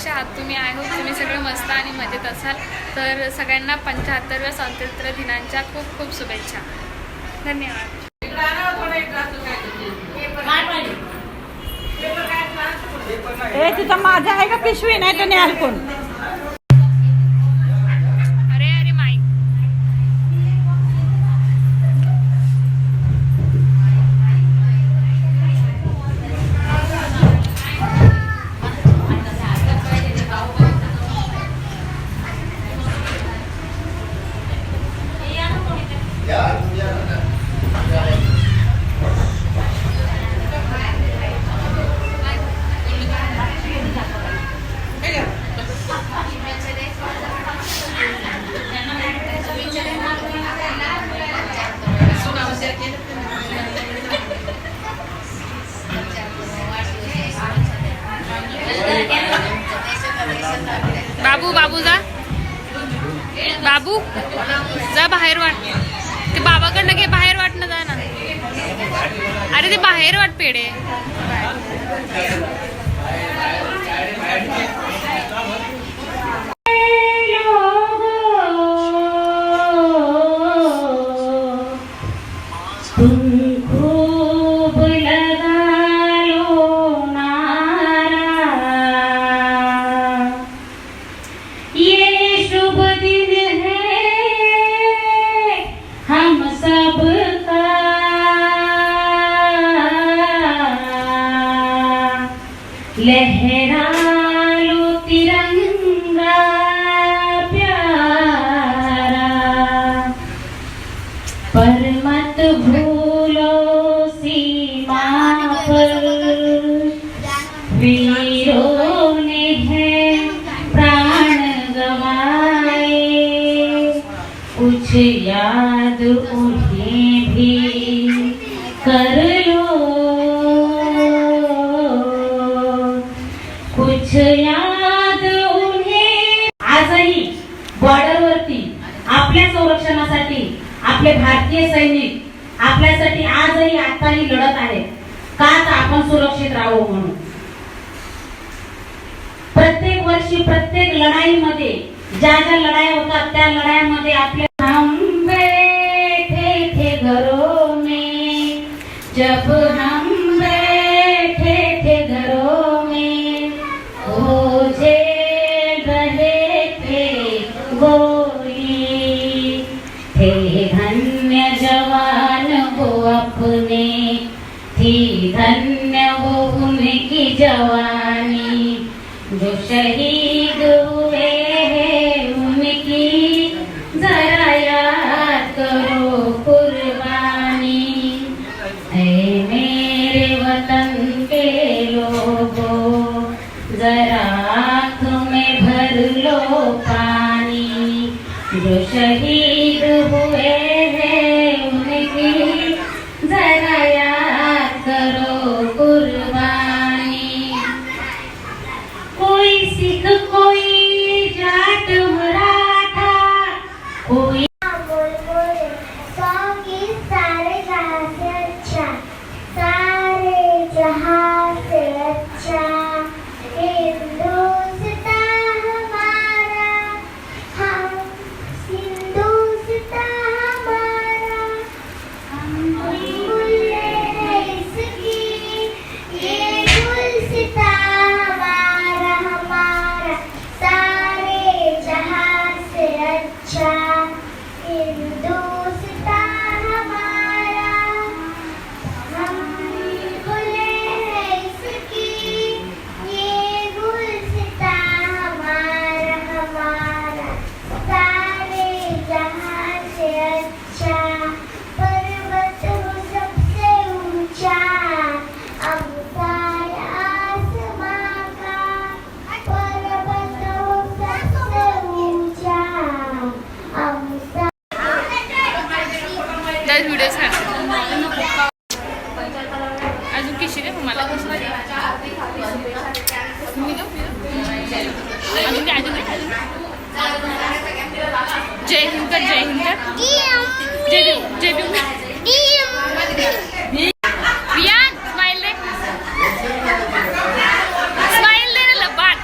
कसे आहात तुम्ही? आय होप तुम्ही सगळं मस्त आणि मजेत असाल. तर सगळ्यांना 75व्या स्वातंत्र्य दिनाच्या खूप खूप शुभेच्छा. धन्यवाद. तिथं माझा आहे का पिशवी नाही तर न्याल कोण? बाबू बाबू जा, बाबू जा बाहेर वाट. ते बाबाकडनं घे, बाहेर वाटणं जा ना. अरे ते बाहेर वाट पेढे. लहरा लो तिरंगा प्यारा, पर मत भूलो सीमा पर वीरों ने है प्राण गंवाए, कुछ याद उन्हें भी कर लो, कुछ याद उन्हें. आजही बॉर्डरवरती आपल्या संरक्षणासाठी आपले भारतीय सैनिक आपल्यासाठी आजही आताही लढत आहेत. का तर आपण सुरक्षित राहू म्हणून. प्रत्येक वर्षी प्रत्येक लढाईमध्ये ज्या ज्या लढाई होतात त्या लढाईमध्ये आपले हम बैठे थे घरों में, जब हम बैठे थे घरों में, वो झेल रहे थे गोली, थे धन्य जवान वो अपने, थी धन्य वो उनकी जवानी, जो शहीद हुए हैं उनकी जरा याद करो कुर्बानी. ऐ मेरे वतन के लोगों, जरा आँख में भर लो पानी, जो शहीद हुए हैं उनकी जरा याद करो कुर्बानी. कोई सिख कोई जाट मराठा, कोई सारे जहां से अच्छा, सारे जहां से अच्छा हिंदुस्तान हमारा, हम हिंदुस्तान हमारा, हम बुलबुलें हैं इसकी, ये गुलसितां हमारा हमारा, सारे जहां से अच्छा हिंदुस्तान हमारा, हम बुलबुलें हैं इसकी, ये गुलसितां हमारा हमारा, सारे जहां से अच्छा. पर्वत हो सबसे ऊंचा, अवतार आसमां का, पर्वत हो सबसे ऊंचा, अवतार. त्याच व्हिडिओ अजून किशी दे मला. अजून जय हिंद कर, जय हिंद कर, जय भीम, जय भीम. रियान स्माइल दे, स्माइल दे ना लबाड.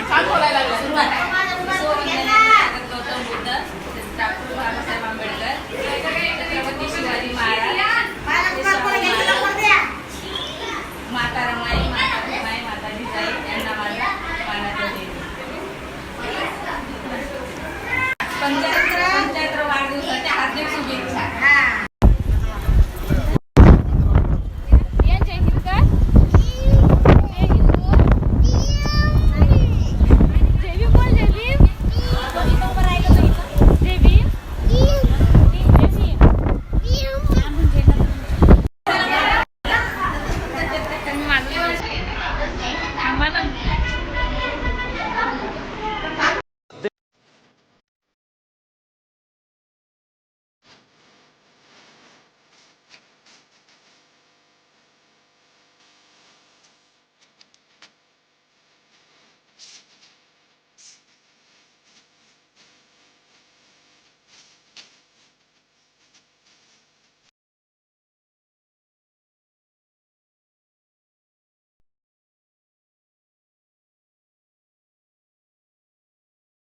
छान छान बोलायला लागले.